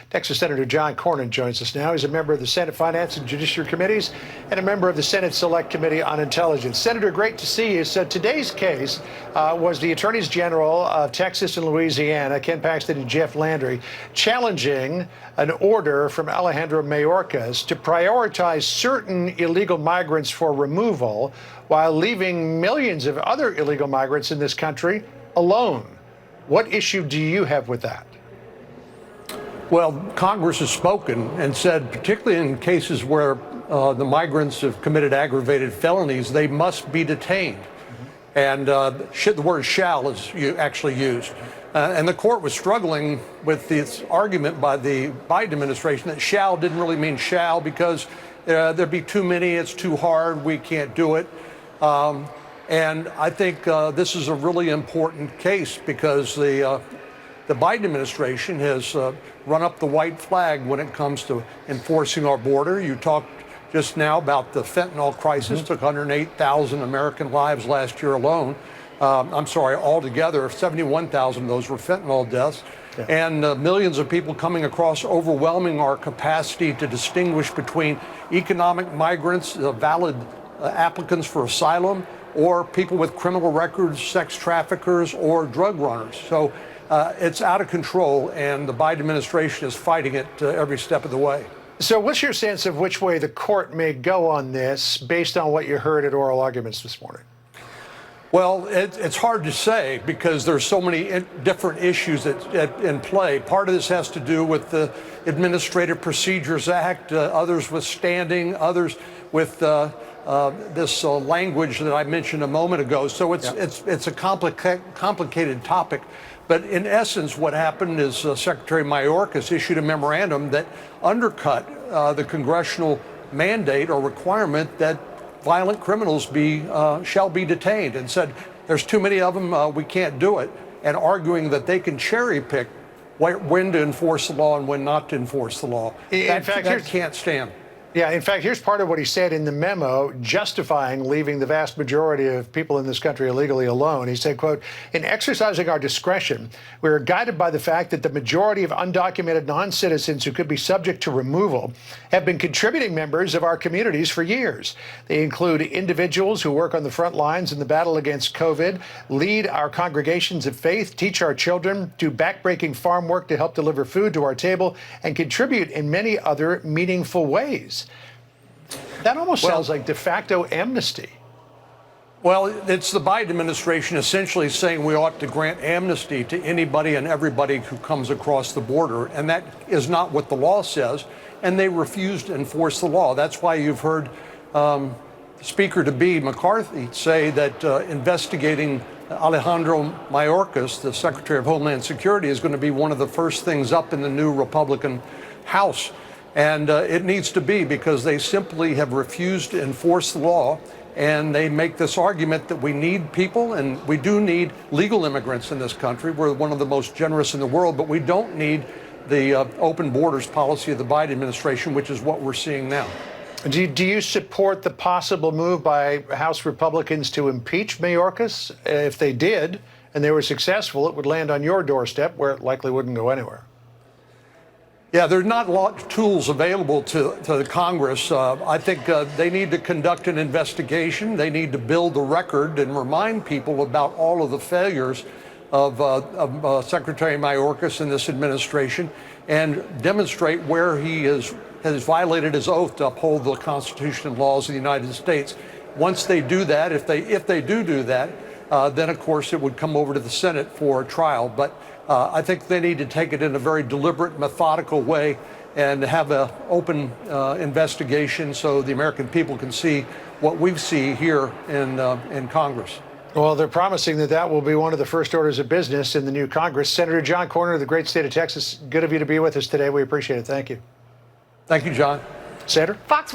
Texas Senator John Cornyn joins us now. He's a member of the Senate Finance and Judiciary Committees and a member of the Senate Select Committee on Intelligence. Senator, great to see you. So today's case was the Attorneys General of Texas and Louisiana, Ken Paxton and Jeff Landry, challenging an order from Alejandro Mayorkas to prioritize certain illegal migrants for removal while leaving millions of other illegal migrants in this country alone. What issue do you have with that? Well, Congress has spoken and said, particularly in cases where the migrants have committed aggravated felonies, they must be detained. And the word shall is actually used. And the court was struggling with this argument by the Biden administration that shall didn't really mean shall because there'd be too many, it's too hard, we can't do it. And I think this is a really important case because the Biden administration has run up the white flag when it comes to enforcing our border. You talked just now about the fentanyl crisis, took 108,000 American lives last year alone. Altogether, 71,000 of those were fentanyl deaths. Yeah. And millions of people coming across, overwhelming our capacity to distinguish between economic migrants, valid applicants for asylum, or people with criminal records, sex traffickers, or drug runners. So it's out of control, and the Biden administration is fighting it every step of the way. So what's your sense of which way the court may go on this based on what you heard at oral arguments this morning? Well, it's hard to say because there's so many different issues in play. Part of this has to do with the Administrative Procedures Act, others with standing, others with this language that I mentioned a moment ago. So it's a complicated topic. But in essence, what happened is Secretary Mayorkas issued a memorandum that undercut the congressional mandate or requirement that violent criminals shall be detained, and said there's too many of them, we can't do it, and arguing that they can cherry pick when to enforce the law and when not to enforce the law. That can't stand. Yeah, in fact, here's part of what he said in the memo justifying leaving the vast majority of people in this country illegally alone. He said, quote, "In exercising our discretion, we are guided by the fact that the majority of undocumented non-citizens who could be subject to removal have been contributing members of our communities for years. They include individuals who work on the front lines in the battle against COVID, lead our congregations of faith, teach our children, do backbreaking farm work to help deliver food to our table, and contribute in many other meaningful ways." That almost sounds like de facto amnesty. Well, it's the Biden administration essentially saying we ought to grant amnesty to anybody and everybody who comes across the border, and that is not what the law says, and they refuse to enforce the law. That's why you've heard Speaker-to-be McCarthy say that investigating Alejandro Mayorkas, the Secretary of Homeland Security, is going to be one of the first things up in the new Republican House. And it needs to be because they simply have refused to enforce the law, and they make this argument that we need people, and we do need legal immigrants in this country. We're one of the most generous in the world, but we don't need the open borders policy of the Biden administration, which is what we're seeing now. Do you support the possible move by House Republicans to impeach Mayorkas? If they did, and they were successful, it would land on your doorstep where it likely wouldn't go anywhere. Yeah, there's not a lot of tools available to the Congress. I think they need to conduct an investigation. They need to build the record and remind people about all of the failures of Secretary Mayorkas and this administration, and demonstrate where he has violated his oath to uphold the Constitution and laws of the United States. Once they do that, if they do that, then of course it would come over to the Senate for a trial. But I think they need to take it in a very deliberate, methodical way and have an open investigation so the American people can see what we see here in Congress. Well, they're promising that will be one of the first orders of business in the new Congress. Senator John Cornyn of the great state of Texas, good of you to be with us today. We appreciate it. Thank you. Thank you, John. Senator? Fox